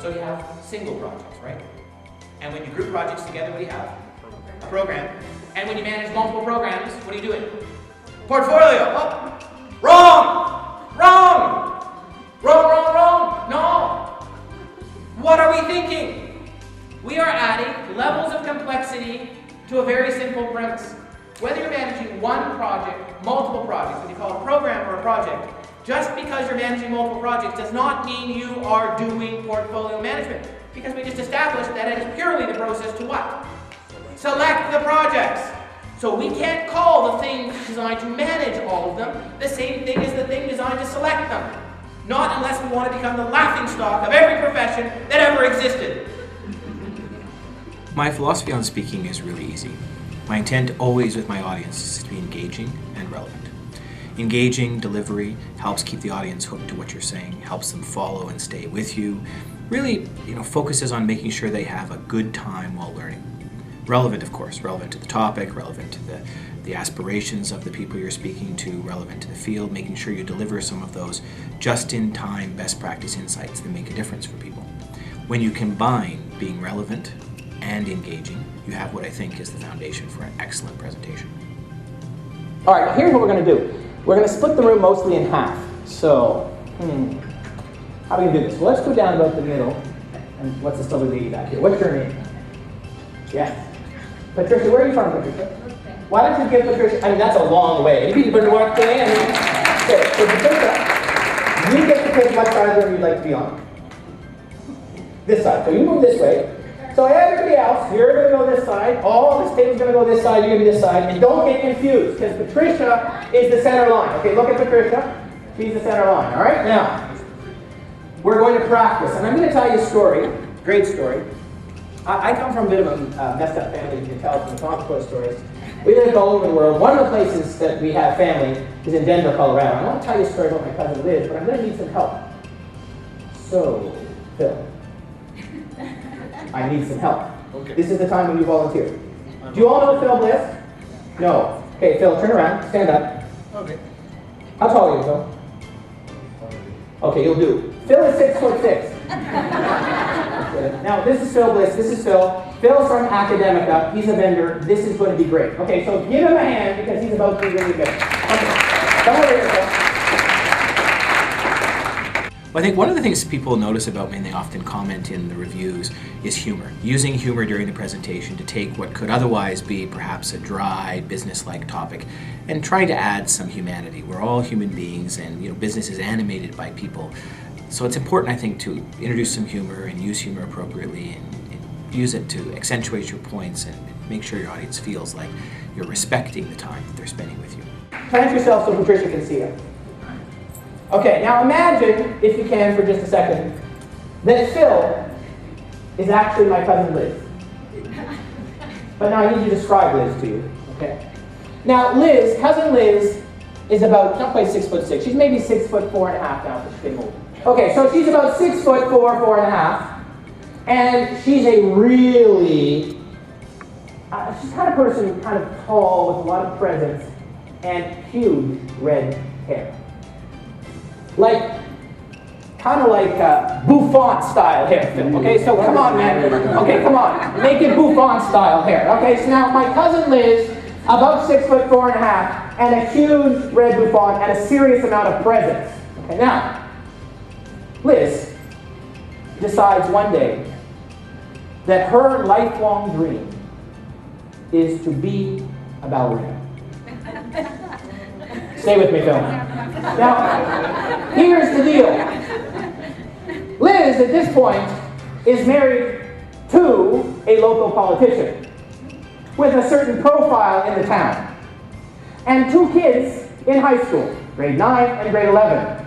So you have single projects, right? And when you group projects together, what do you have? A program. And when you manage multiple programs, what are you doing? Portfolio. Oh, wrong! Wrong! Wrong, wrong, wrong! No! What are we thinking? We are adding levels of complexity to a very simple premise. Whether you're managing one project, multiple projects, what you call a program or a project, just because you're managing multiple projects does not mean you are doing portfolio management. Because we just established that it is purely the process to what? Select the projects. So we can't call the thing designed to manage all of them the same thing as the thing designed to select them. Not unless we want to become the laughingstock of every profession that ever existed. My philosophy on speaking is really easy. My intent always with my audience is to be engaging and relevant. Engaging delivery helps keep the audience hooked to what you're saying, helps them follow and stay with you. Really, focuses on making sure they have a good time while learning. Relevant, of course, relevant to the topic, relevant to the aspirations of the people you're speaking to, relevant to the field, making sure you deliver some of those just-in-time best practice insights that make a difference for people. When you combine being relevant and engaging, you have what I think is the foundation for an excellent presentation. All right, here's what we're going to do. We're going to split the room mostly in half. So, how are we going to do this? Well, let's go down about the middle. And what's this lovely lady back here? What's your name? Yes. Patricia, where are you from, Patricia? Why don't you give Patricia, that's a long way. You people better walk today. Okay, so Patricia, you get to pick what side of the room you'd like to be on. This side. So you move this way. So everybody else, you're going to go this side. All this table's going to go this side. You're going to be this side. And don't get confused, because Patricia is the center line. Okay, look at Patricia. She's the center line. All right? Now, we're going to practice. And I'm going to tell you a story. Great story. I come from a bit of a messed up family, you can tell from the comic book stories. We live all over the world. One of the places that we have family is in Denver, Colorado. I want to tell you a story about my cousin Liz, but I'm going to need some help. So, Phil. I need some help. Okay. This is the time when you volunteer. Do you all know Phil Bliss? No. Okay, Phil, turn around. Stand up. Okay. How tall are you, Phil? Okay, you'll do. Phil is 6'6". Now, this is Phil Bliss. This is Phil. Phil's from Academica. He's a vendor. This is going to be great. Okay, so give him a hand because he's about to be really good. Okay. Come over here, Phil. Well, I think one of the things people notice about me, and they often comment in the reviews, is humor. Using humor during the presentation to take what could otherwise be perhaps a dry, business-like topic and trying to add some humanity. We're all human beings, and business is animated by people. So it's important, I think, to introduce some humor and use humor appropriately and use it to accentuate your points and make sure your audience feels like you're respecting the time that they're spending with you. Plant yourself so Patricia can see you. Okay, now imagine, if you can for just a second, that Phil is actually my cousin Liz. But now I need to describe Liz to you, okay? Now Liz, cousin Liz, is about, not quite 6'6". She's maybe 6'4.5" now, she's getting old. Okay, so she's about 6'4", 4.5", and she's a really, she's the kind of person, kind of tall, with a lot of presence, and huge red hair. Kind of like Buffon style hair, Phil. Okay, so come on, man. Okay, come on. Make it Buffon style hair. Okay, so now my cousin Liz, about 6'4.5", and a huge red Buffon and a serious amount of presence. Okay, now, Liz decides one day that her lifelong dream is to be a ballerina. Stay with me, Phil. Now, here's the deal. Liz, at this point, is married to a local politician with a certain profile in the town, and 2 kids in high school, grade 9 and grade 11.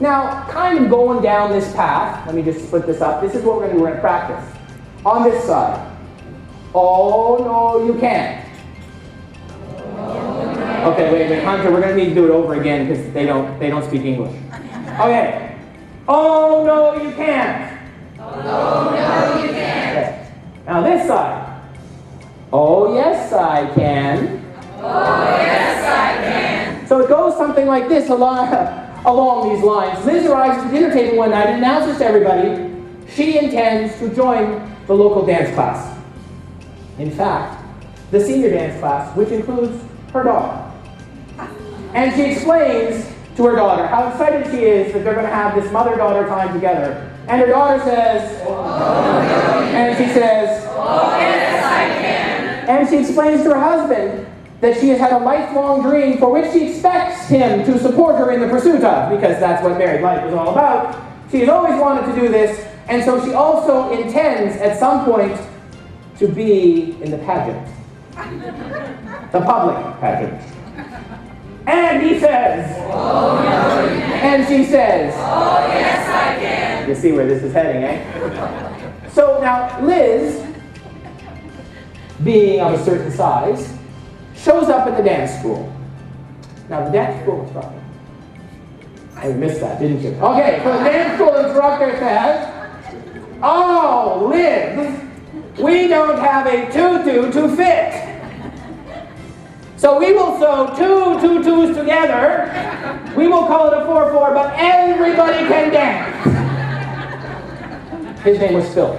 Now, kind of going down this path, let me just split this up. This is what we're going to do. We're going to practice. On this side. Oh, no, you can't. Okay, wait, Hunter, we're going to need to do it over again because they don't speak English. Okay. Oh, no, you can't. Oh, no, you can't. Okay. Now this side. Oh, yes, I can. Oh, yes, I can. So it goes something like this along these lines. Liz arrives at the dinner table one night and announces to everybody she intends to join the local dance class. In fact, the senior dance class, which includes her daughter. And she explains to her daughter how excited she is that they're going to have this mother-daughter time together. And her daughter says, and she says, Oh, yes, I can. and she explains to her husband that she has had a lifelong dream for which she expects him to support her in the pursuit of, because that's what married life is all about. She has always wanted to do this, and so she also intends at some point to be in the pageant. The public pageant. And he says, Oh, no, you can't. and she says, Oh, yes, I can. you see where this is heading, eh? So now Liz, being of a certain size, shows up at the dance school. Now the dance school instructor, oh, you missed that, didn't you? Okay, so the dance school instructor says, oh, Liz, we don't have a tutu to fit. So we will sew two tutus together. We will call it a 4-4, but everybody can dance. His name was Phil.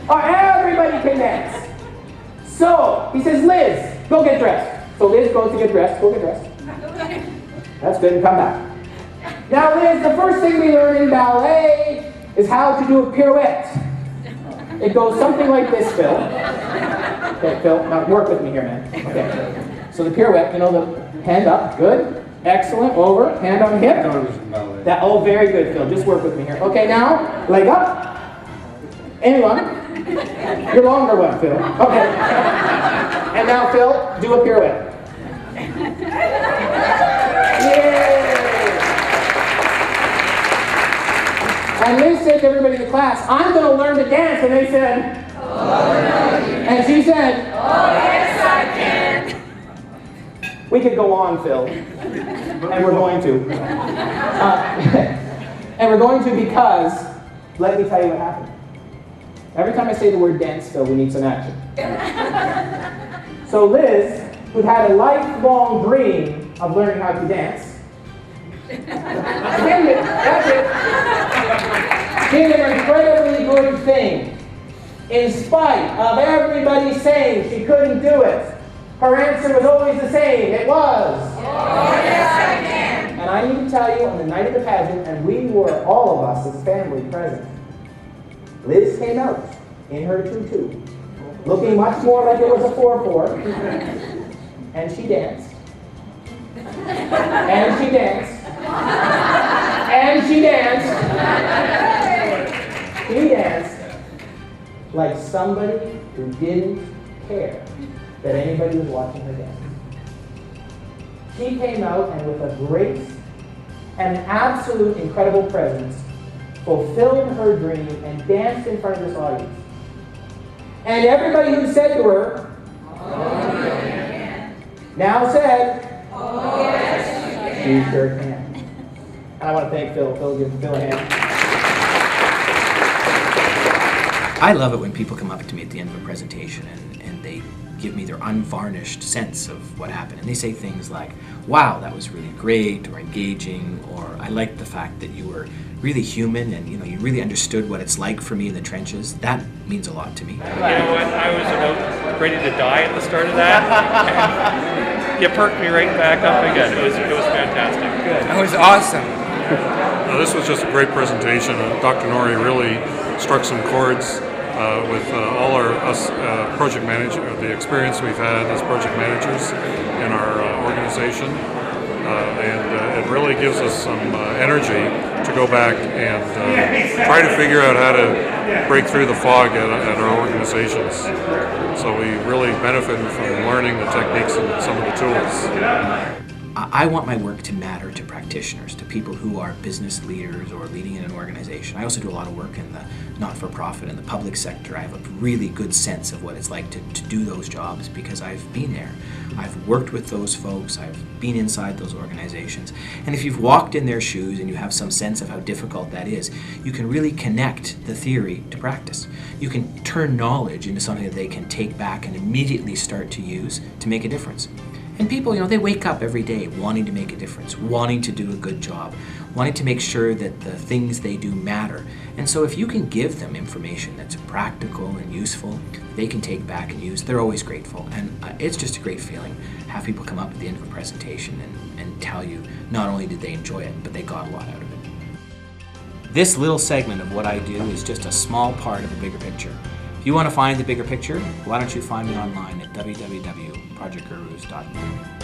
Oh, everybody can dance. So he says, Liz, go get dressed. So Liz goes to get dressed. Go get dressed. That's good, and come back. Now, Liz, the first thing we learn in ballet is how to do a pirouette. It goes something like this, Phil. Okay, Phil, now work with me here, man. Okay. So the pirouette, you know, the hand up, good, excellent, over, hand on hip. That, oh, very good, Phil, just work with me here. Okay, now, leg up. Anyone? Your longer one, Phil. Okay. And now, Phil, do a pirouette. Yay! And they said to everybody in the class, I'm going to learn to dance. And they said, Oh, no, you and she said, Oh, yes, I can. we could go on, Phil. And we're going to. And we're going to because, let me tell you what happened. Every time I say the word dance, Phil, we need some action. So Liz, who'd had a lifelong dream of learning how to dance, that's it. Did an incredibly good thing. In spite of everybody saying she couldn't do it, her answer was always the same. It was. Oh, yes, I can. And I need to tell you, on the night of the pageant, and we were, all of us as a family present, Liz came out in her tutu, looking much more like it was a 4-4, and she danced. And she danced. And she danced. She danced like somebody who didn't care that anybody was watching her dance. She came out and with a grace and an absolute incredible presence fulfilled her dream and danced in front of this audience. And everybody who said to her, now said, Oh, yes, she sure can. And I want to thank Phil. Phil, give Phil a hand. I love it when people come up to me at the end of a presentation and they give me their unvarnished sense of what happened. And they say things like, wow, that was really great, or engaging, or I liked the fact that you were really human and you really understood what it's like for me in the trenches. That means a lot to me. You know what? I was about ready to die at the start of that. And you perked me right back up again. It was fantastic. Good. That was awesome. This was just a great presentation. Dr. Norrie really struck some chords with all us project managers, the experience we've had as project managers in our organization. And it really gives us some energy to go back and try to figure out how to break through the fog at our organizations. So we really benefited from learning the techniques and some of the tools. I want my work to matter to practitioners, to people who are business leaders or leading in an organization. I also do a lot of work in the not-for-profit and the public sector. I have a really good sense of what it's like to do those jobs because I've been there. I've worked with those folks, I've been inside those organizations. And if you've walked in their shoes and you have some sense of how difficult that is, you can really connect the theory to practice. You can turn knowledge into something that they can take back and immediately start to use to make a difference. And people, they wake up every day wanting to make a difference, wanting to do a good job, wanting to make sure that the things they do matter. And so if you can give them information that's practical and useful, they can take back and use, they're always grateful. And it's just a great feeling. Have people come up at the end of a presentation and tell you not only did they enjoy it, but they got a lot out of it. This little segment of what I do is just a small part of the bigger picture. If you want to find the bigger picture, why don't you find me online at www.projectgurus.com.